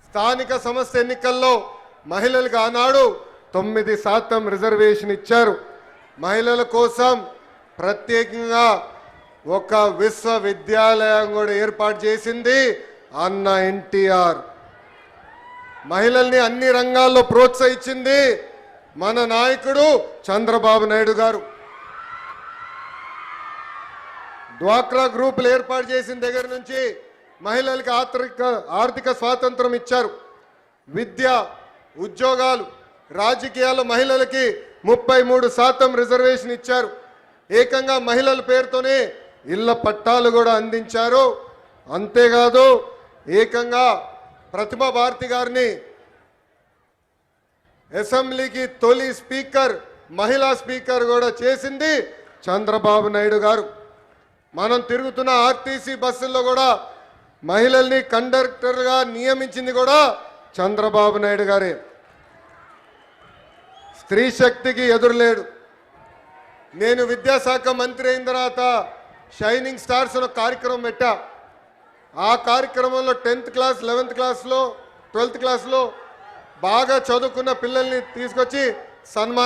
స్థానిక సంస్థ ఎన్నికల్లో మహిళలకు ఆనాడు 9% రిజర్వేషన్ ఇచ్చారు. మహిళల కోసం ప్రత్యేకంగా ఒక విశ్వవిద్యాలయం కూడా ఏర్పాటు చేసింది అన్న ఎన్టీఆర్. మహిళల్ని అన్ని రంగాల్లో ప్రోత్సహించింది మన నాయకుడు చంద్రబాబు నాయుడు గారు. డ్వాక్రా గ్రూపులు ఏర్పాటు చేసిన దగ్గర నుంచి మహిళలకు ఆర్థిక స్వాతంత్రం ఇచ్చారు. విద్య, ఉద్యోగాలు, రాజకీయాల్లో మహిళలకి 33% రిజర్వేషన్ ఇచ్చారు. ఏకంగా మహిళల పేరుతోనే ఇళ్ల పట్టాలు కూడా అందించారు. అంతేకాదు ఏకంగా ప్రతిభా భారతి గారిని అసెంబ్లీకి తొలి స్పీకర్, మహిళా స్పీకర్ కూడా చేసింది చంద్రబాబు నాయుడు గారు. మనం తిరుగుతున్న ఆర్టీసీ బస్సుల్లో కూడా మహిళల్ని కండక్టర్గా నియమించింది కూడా చంద్రబాబు నాయుడు గారే. స్త్రీ శక్తికి ఎదురులేడు. నేను విద్యాశాఖ మంత్రి అయిన తర్వాత షైనింగ్ స్టార్స్ అనే కార్యక్రమం పెట్టా. ఆ కార్యక్రమంలో 10th క్లాస్, 11th క్లాస్లో, 12th క్లాస్లో బాగా చదువుకున్న పిల్లల్ని తీసుకొచ్చి సన్మానం